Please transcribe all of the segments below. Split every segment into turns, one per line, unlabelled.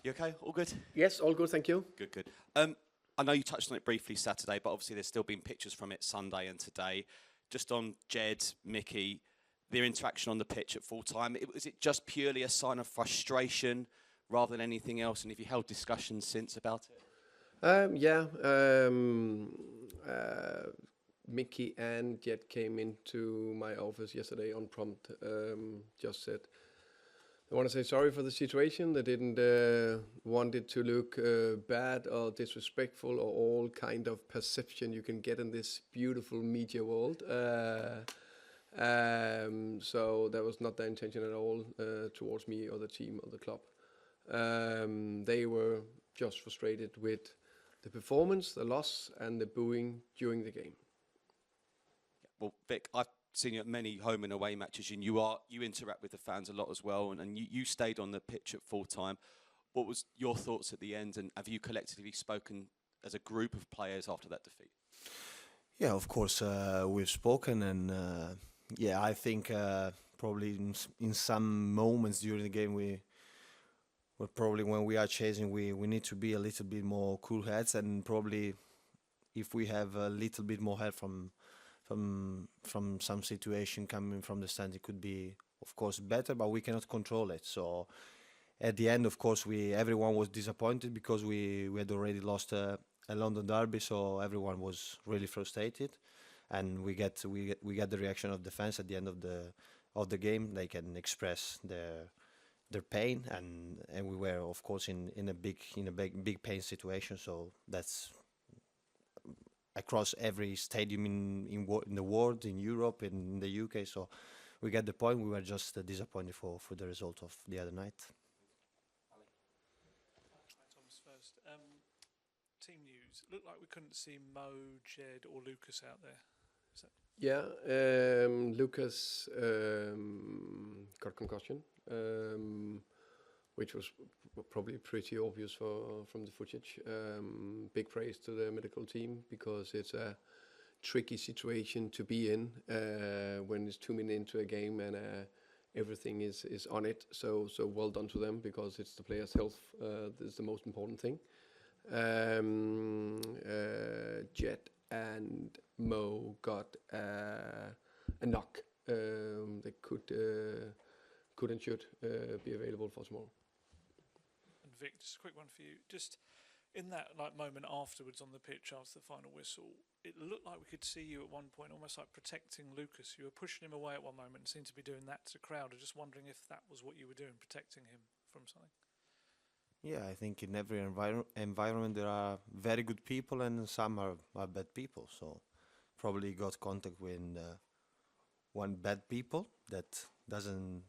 You okay? All good?
Yes, all good, thank you.
Good, good. I know you touched on it briefly Saturday, but obviously there's still been pictures from it Sunday and today. Just on Jed, Mickey, their interaction on the pitch at full time. Was it just purely a sign of frustration rather than anything else? And have you held discussions since about it?
Mickey and Jed came into my office yesterday on prompt. Just said they want to say sorry for the situation. They didn't want it to look bad or disrespectful or all kind of perception you can get in this beautiful media world. So that was not the intention at all towards me or the team or the club. They were just frustrated with the performance, the loss, and the booing during the game.
Well, Vic, I've seen you at many home and away matches, and you interact with the fans a lot as well, and you stayed on the pitch at full time. What was your thoughts at the end, and have you collectively spoken as a group of players after that defeat?
Yeah, of course, we've spoken, and I think probably in some moments during the game probably when we are chasing, we need to be a little bit more cool heads, and probably if we have a little bit more help from some situation coming from the stand, it could be, of course, better, but we cannot control it. So at the end, of course, everyone was disappointed because we had already lost a London derby, so everyone was really frustrated, and we get the reaction of the fans at the end of the game. They can express their pain, and we were, of course, in a big pain situation. So that's across every stadium in the world, in Europe, in the UK. So we get the point. We were just disappointed for the result of the other night.
Thomas first. Team news. It looked like we couldn't see Mo, Jed, or Lucas out there. Is that?
Yeah, Lucas got concussion, which was probably pretty obvious from the footage. Big praise to the medical team, because it's a tricky situation to be in when it's 2 minutes into a game and everything is on it. So well done to them, because it's the player's health that's the most important thing. Jed and Mo got a knock. They could and should be available for tomorrow.
And Vic, just a quick one for you. Just in that moment afterwards on the pitch after the final whistle, it looked like we could see you at one point almost like protecting Lucas. You were pushing him away at one moment and seemed to be doing that to the crowd. I'm just wondering if that was what you were doing, protecting him from something.
Yeah, I think in every environment there are very good people and some are bad people. So probably got contact with one bad people. That doesn't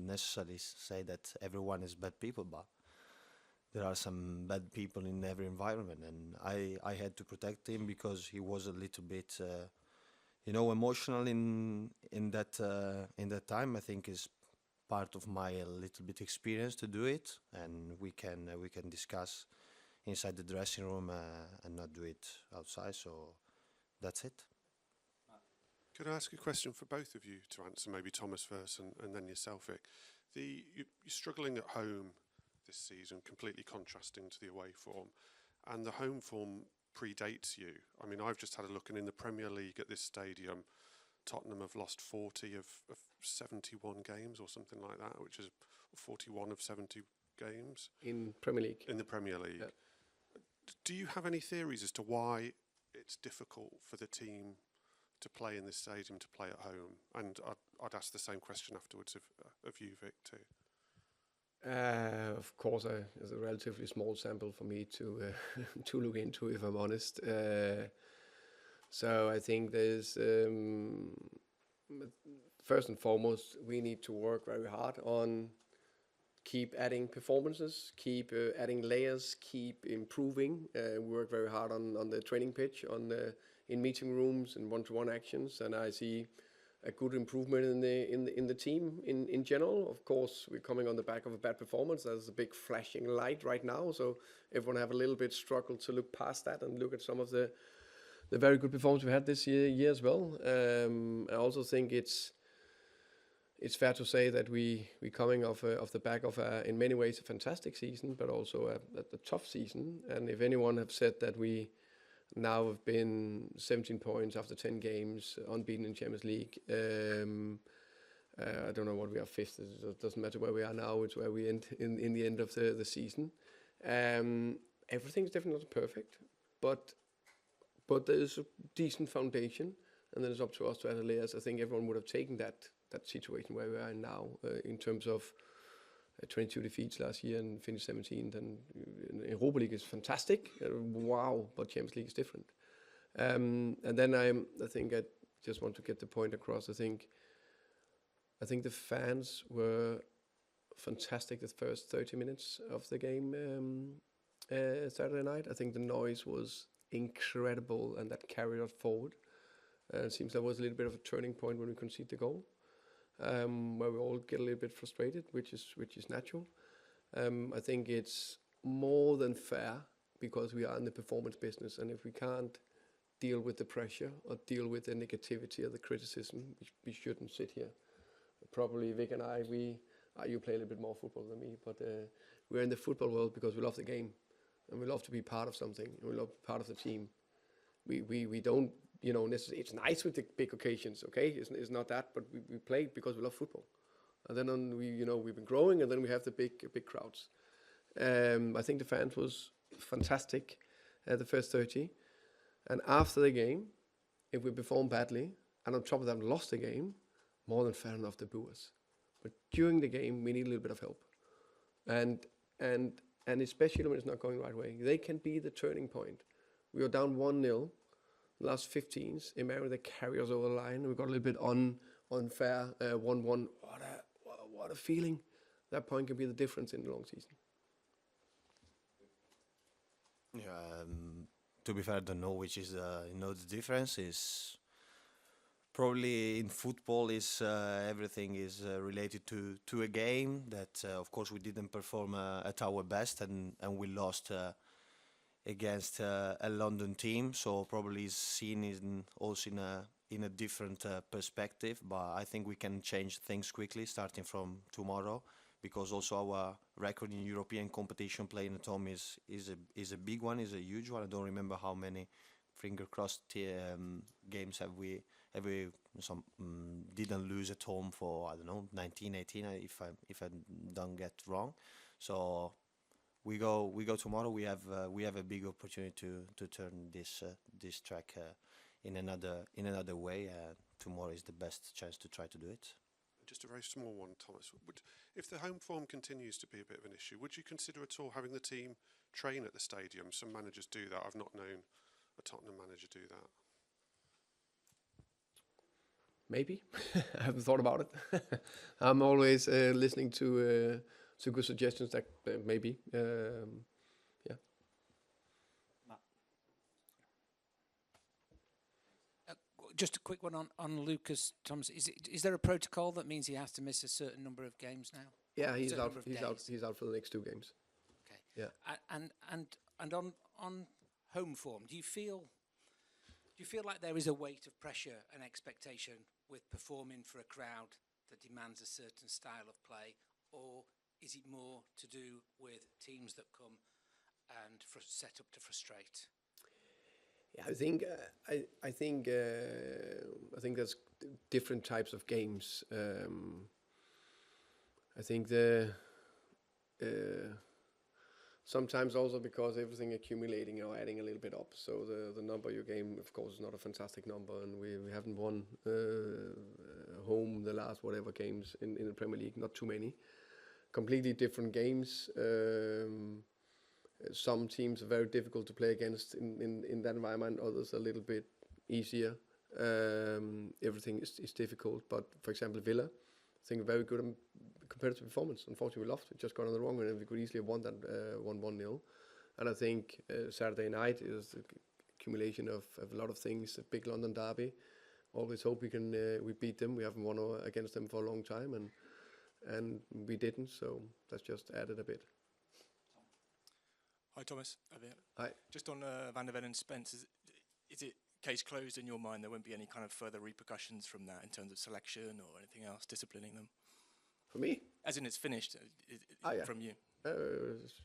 necessarily say that everyone is bad people, but there are some bad people in every environment, and I had to protect him because he was a little bit, emotional in that time. I think is part of my little bit experience to do it, and we can discuss inside the dressing room and not do it outside. So that's it.
Could I ask a question for both of you to answer, maybe Thomas first and then yourself, Vic? You're struggling at home this season, completely contrasting to the away form, and the home form predates you. I mean, I've just had a look, and in the Premier League at this stadium, Tottenham have lost 40 of 71 games or something like that, which is 41 of 70 games.
In Premier League?
In the Premier League.
Yeah.
Do you have any theories as to why it's difficult for the team to play in this stadium, to play at home? And I'd ask the same question afterwards of you, Vic, too.
Of course, it's a relatively small sample for me to to look into, if I'm honest. So I think there's first and foremost, we need to work very hard on keep adding performances, keep adding layers, keep improving. Work very hard on the training pitch, in meeting rooms and one-to-one actions, and I see a good improvement in the team in general. Of course, we're coming on the back of a bad performance. There's a big flashing light right now, so everyone have a little bit struggled to look past that and look at some of the very good performance we had this year as well. I also think it's it's fair to say that we coming off the back of in many ways a fantastic season, but also a tough season. And if anyone have said that we now have been 17 points after 10 games, unbeaten in Champions League. I don't know what we are, fifth. It doesn't matter where we are now. It's where we end in the end of the season. Everything's definitely not perfect, but there is a decent foundation, and then it's up to us to add layers. I think everyone would have taken that situation where we are now in terms of 22 defeats last year and finished 17th. And Europa League is fantastic. Wow, but Champions League is different. And then I think I just want to get the point across. I think the fans were fantastic the first 30 minutes of the game Saturday night. I think the noise was incredible, and that carried us forward. It seems there was a little bit of a turning point when we conceded the goal, where we all get a little bit frustrated, which is natural. I think it's more than fair because we are in the performance business, and if we can't deal with the pressure or deal with the negativity or the criticism, we shouldn't sit here. Probably Vic and I, you play a little bit more football than me, but we're in the football world because we love the game, and we love to be part of something, and we love part of the team. We don't, necessarily, it's nice with the big occasions, okay? It's not that, but we play because we love football. And then we've been growing, and then we have the big crowds. I think the fans was fantastic at the first 30. And after the game, if we perform badly, and on top of that lost the game, more than fair enough to boo us. But during the game, we need a little bit of help. And especially when it's not going the right way, they can be the turning point. We were down 1-0, last 15s. Imagine they carry us over the line. We got a little bit unfair 1-1. What a feeling. That point can be the difference in the long season.
Yeah, to be fair, I don't know which is the difference is. Probably in football is everything is related to a game that of course we didn't perform at our best, and we lost against a London team, so probably is seen also in a different perspective. But I think we can change things quickly starting from tomorrow, because also our record in European competition playing at home is a big one, is a huge one. I don't remember how many finger crossed games have we didn't lose at home for, I don't know, 19, 18, if I don't get wrong. So we go tomorrow. We have a big opportunity to turn this track in another way. Tomorrow is the best chance to try to do it.
Just a very small one, Thomas. If the home form continues to be a bit of an issue, would you consider at all having the team train at the stadium? Some managers do that. I've not known a Tottenham manager do that.
Maybe. I haven't thought about it. I'm always listening to good suggestions that maybe. Yeah.
Just a quick one on Lucas Thomas. Is there a protocol that means he has to miss a certain number of games now?
Yeah, he's out. He's out for the next 2 games.
Okay.
Yeah.
And on home form, do you feel like there is a weight of pressure and expectation with performing for a crowd that demands a certain style of play, or is it more to do with teams that come and set up to frustrate?
Yeah, I think there's different types of games. I think sometimes also because everything accumulating or adding a little bit up. So the number of your game, of course, is not a fantastic number, and we haven't won home the last whatever games in the Premier League. Not too many. Completely different games. Some teams are very difficult to play against in that environment. Others a little bit easier. Everything is difficult. But for example, Villa, I think a very good competitive performance. Unfortunately, we lost. We just got on the wrong one, and we could easily have won that 1-0. And I think Saturday night is the accumulation of a lot of things. A big London derby. Always hope we beat them. We haven't won against them for a long time, and we didn't. So that's just added a bit.
Hi Thomas.
Hi.
Just on Van der Ven and Spence, is it case closed in your mind? There won't be any kind of further repercussions from that in terms of selection or anything else, disciplining them?
For me?
As in it's finished
Yeah.
from you?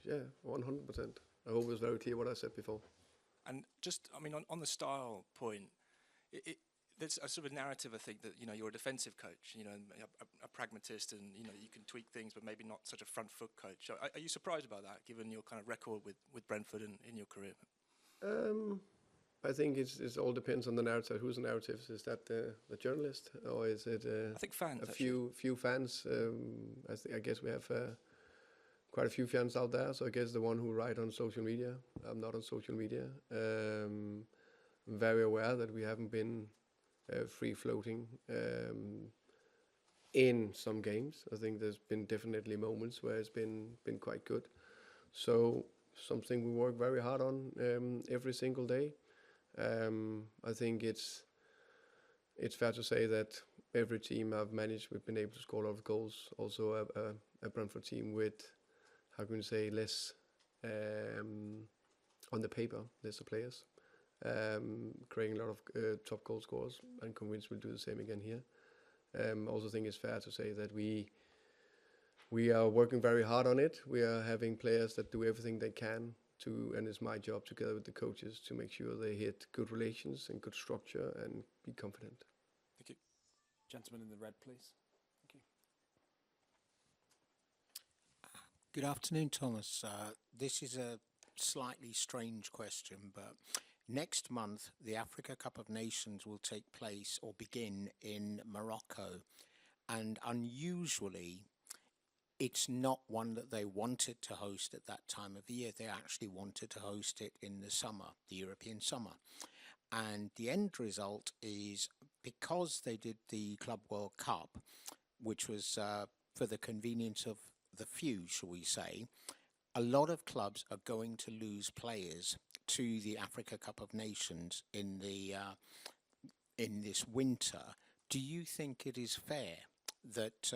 Yeah, 100%. I hope it was very clear what I said before.
And just, I mean, on the style point, there's a sort of narrative, I think, that, you know, you're a defensive coach, you know, a pragmatist, and, you know, you can tweak things, but maybe not such a front foot coach. Are you surprised about that, given your kind of record with Brentford in your career?
I think it all depends on the narrative. Whose narrative? Is that the journalist, or is it
I think fans,
a few fans? I guess we have quite a few fans out there, so I guess the one who write on social media. I'm not on social media. Very aware that we haven't been free floating in some games. I think there's been definitely moments where it's been quite good. So something we work very hard on every single day. I think it's fair to say that every team I've managed, we've been able to score a lot of goals. Also a Brentford team with, how can you say, less on the paper, lesser players, creating a lot of top goal scorers, and convinced we'll do the same again here. Also think it's fair to say that we are working very hard on it. We are having players that do everything they can to, and it's my job together with the coaches to make sure they hit good relations and good structure and be confident.
Thank you.
Gentleman in the red, please. Thank you.
Good afternoon, Thomas. This is a slightly strange question, but next month the Africa Cup of Nations will take place or begin in Morocco, and unusually it's not one that they wanted to host at that time of the year. They actually wanted to host it in the summer, the European summer. And the end result is, because they did the Club World Cup, which was for the convenience of the few, shall we say, a lot of clubs are going to lose players to the Africa Cup of Nations in this winter. Do you think it is fair that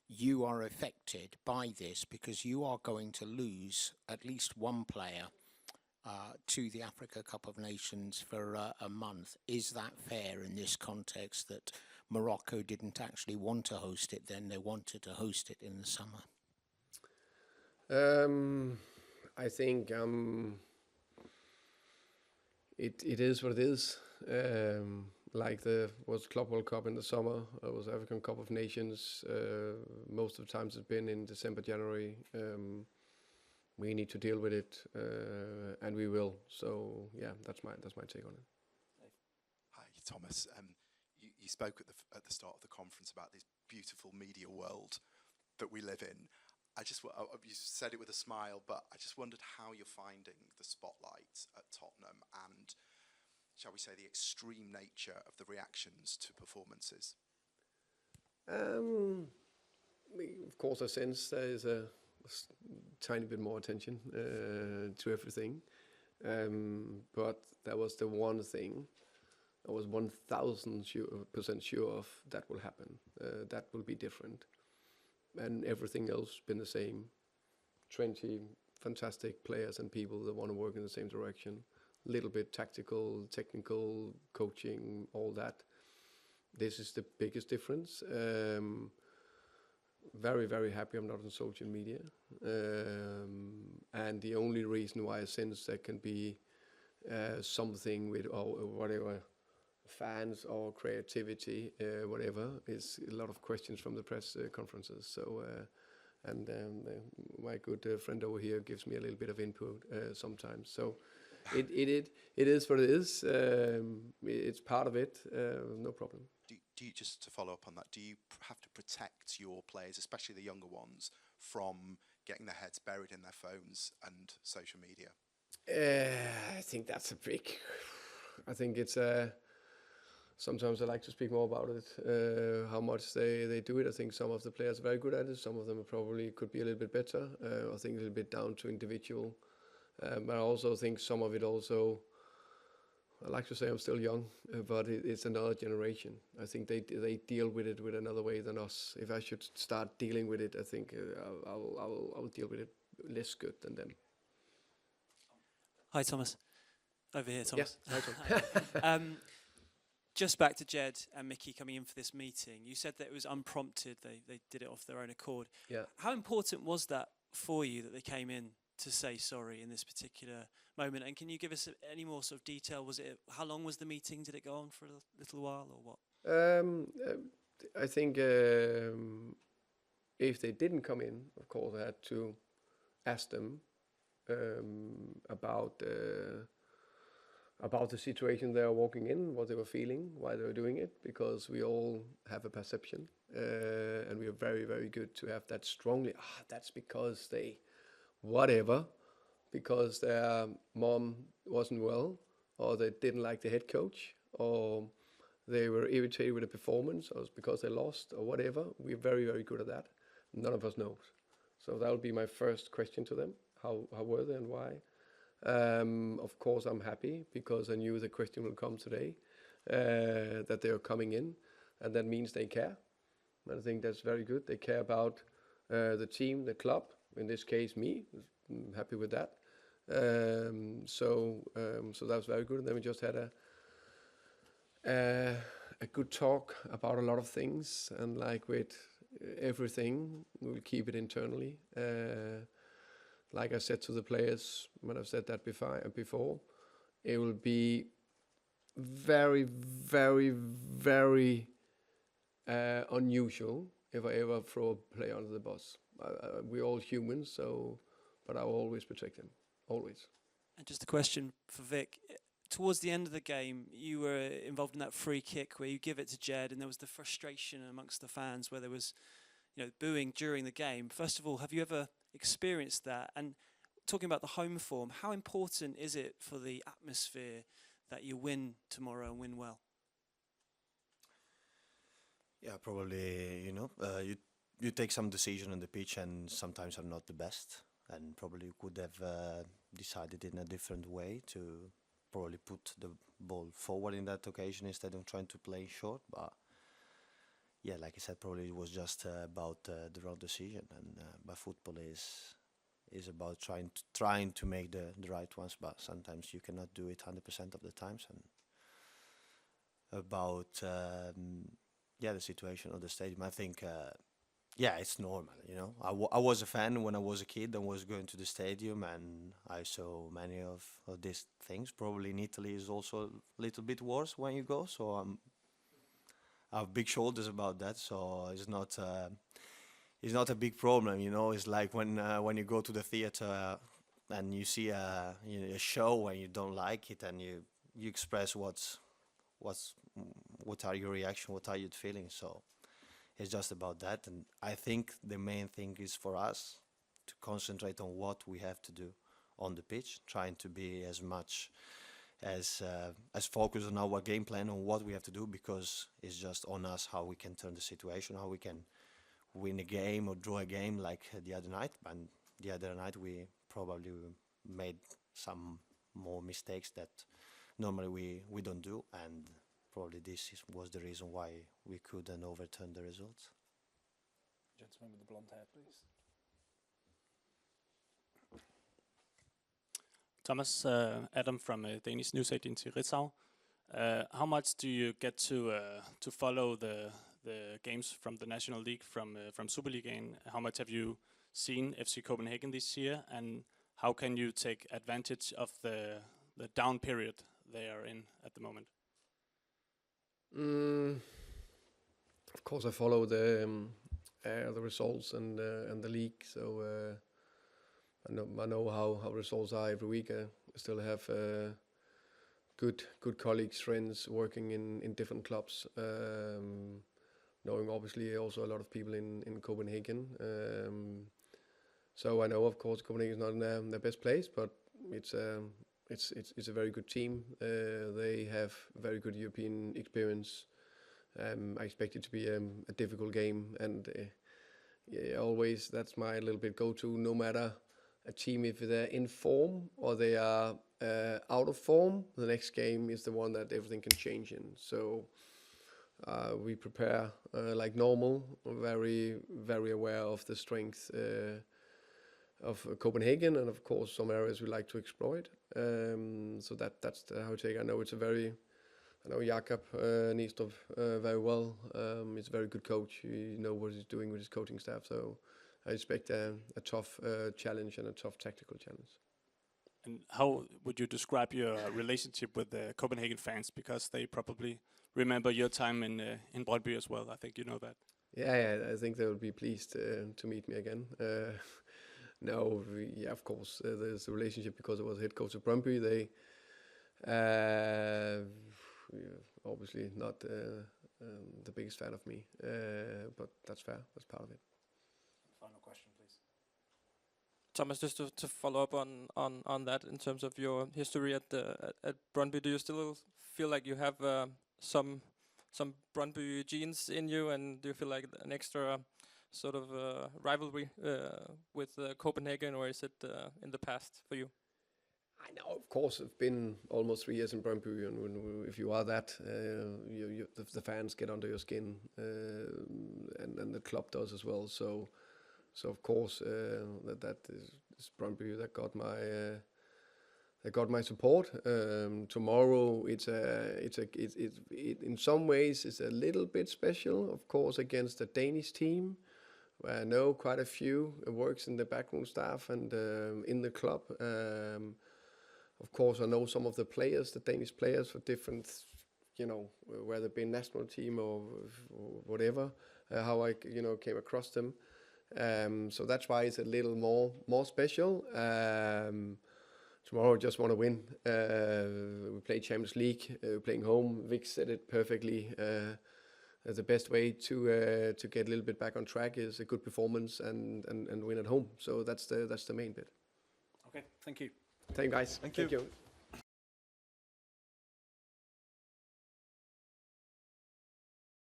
you are affected by this, because you are going to lose at least one player to the Africa Cup of Nations for a month? Is that fair in this context, that Morocco didn't actually want to host it then, they wanted to host it in the summer?
I think it is what it is. Like was Club World Cup in the summer, was African Cup of Nations. Most of the times it's been in December, January. We need to deal with it, and we will. So yeah, that's my take on it.
Hi, Thomas. You spoke at the start of the conference about this beautiful media world that we live in. You said it with a smile, but I just wondered how you're finding the spotlight at Tottenham and, shall we say, the extreme nature of the reactions to performances.
Of course, I sense there is a tiny bit more attention to everything, but that was the one thing I was 1,000% sure of that will happen. That will be different, and everything else been the same. 20 fantastic players and people that want to work in the same direction. Little bit tactical, technical, coaching, all that. This is the biggest difference. Very, very happy I'm not on social media. And the only reason why I sense there can be something with whatever fans or creativity, whatever, is a lot of questions from the press conferences. So, my good friend over here gives me a little bit of input sometimes. So, it is what it is. It's part of it. No problem.
Do you, just to follow up on that, do you have to protect your players, especially the younger ones, from getting their heads buried in their phones and social media?
I think that's a big. I think it's sometimes I like to speak more about it, how much they do it. I think some of the players are very good at it. Some of them probably could be a little bit better. I think a little bit down to individual. But I also think some of it also, I like to say I'm still young, but it's another generation. I think they deal with it with another way than us. If I should start dealing with it, I think I'll deal with it less good than them.
Hi, Thomas. Over here, Thomas.
Yeah, hi, Tom.
Just back to Jed and Mickey coming in for this meeting. You said that it was unprompted. They did it off their own accord.
Yeah.
How important was that for you that they came in to say sorry in this particular moment? And can you give us any more sort of detail? How long was the meeting? Did it go on for a little while or what?
I think if they didn't come in, of course, I had to ask them about the situation they are walking in, what they were feeling, why they were doing it, because we all have a perception, and we are very, very good to have that strongly. That's because they, whatever, because their mom wasn't well, or they didn't like the head coach, or they were irritated with the performance, or it's because they lost, or whatever. We're very, very good at that. None of us knows. So that would be my first question to them. How were they and why? Of course, I'm happy because I knew the question will come today, that they are coming in, and that means they care. And I think that's very good. They care about the team, the club, in this case, me. I'm happy with that. So that was very good. And then we just had a good talk about a lot of things, and like with everything, we'll keep it internally. Like I said to the players, when I've said that before, it will be very, very, very unusual if I ever throw a player under the bus. We're all humans, but I'll always protect them, always.
And just a question for Vic. Towards the end of the game, you were involved in that free kick where you give it to Jed, and there was the frustration amongst the fans where there was, booing during the game. First of all, have you ever experienced that? And talking about the home form, how important is it for the atmosphere that you win tomorrow and win well?
Yeah, probably, you take some decision on the pitch and sometimes are not the best, and probably you could have decided in a different way to probably put the ball forward in that occasion instead of trying to play short. But yeah, like I said, probably it was just about the wrong decision, and but football is about trying to make the right ones, but sometimes you cannot do it 100% of the times. And about the situation of the stadium, I think it's normal. I was a fan when I was a kid and was going to the stadium, and I saw many of these things. Probably in Italy is also a little bit worse when you go, so I have big shoulders about that, so it's not a big problem. It's like when you go to the theater and you see a show and you don't like it, and you express what are your reaction, what are you feeling. So it's just about that, and I think the main thing is for us to concentrate on what we have to do on the pitch, trying to be as much as focused on our game plan, on what we have to do, because it's just on us how we can turn the situation, how we can win a game or draw a game like the other night. And the other night we probably made some more mistakes that normally we don't do, and probably was the reason why we couldn't overturn the results.
Gentleman with the blonde hair, please.
Thomas, Adam from Danish news agency Ritzau. How much do you get to follow the games from the National League from Superligaen? How much have you seen FC Copenhagen this year, and how can you take advantage of the down period they are in at the moment?
Of course, I follow the results and the league, so I know how results are every week. I still have good colleagues, friends working in different clubs. Knowing obviously also a lot of people in Copenhagen. So I know, of course, Copenhagen is not in their best place, but it's a very good team. They have very good European experience. I expect it to be a difficult game, and always that's my little bit go-to. No matter a team, if they're in form or they are out of form, the next game is the one that everything can change in. So we prepare like normal, very, very aware of the strength Copenhagen, and of course some areas we like to exploit. So that's how I take. I know I know Jakob Nistrup very well. He's a very good coach. He knows what he's doing with his coaching staff. So I expect a tough challenge and a tough tactical challenge.
And how would you describe your relationship with the Copenhagen fans? Because they probably remember your time in Brøndby as well. I think you know that.
Yeah, I think they will be pleased to meet me again. Of course, there's a relationship because I was head coach of Brøndby. They obviously not the biggest fan of me, but that's fair. That's part of it.
Final question, please.
Thomas, just to follow up on that in terms of your history at Brøndby, do you still feel like you have some Brøndby genes in you, and do you feel like an extra sort of rivalry with Copenhagen, or is it in the past for you?
I know, of course, I've been almost 3 years in Brøndby, and if you are that, the fans get under your skin, and the club does as well. So of course, that is Brøndby that got my support. Tomorrow, it in some ways it's a little bit special, of course, against the Danish team, where I know quite a few works in the backroom staff and in the club. Of course, I know some of the players, the Danish players, for different, whether it be national team or whatever, how I came across them. So that's why it's a little more special. Tomorrow, I just want to win. We play Champions League. We're playing home. Vic said it perfectly. The best way to get a little bit back on track is a good performance and win at home. So that's the main bit.
Okay, thank you.
Thank you, guys.
Thank you.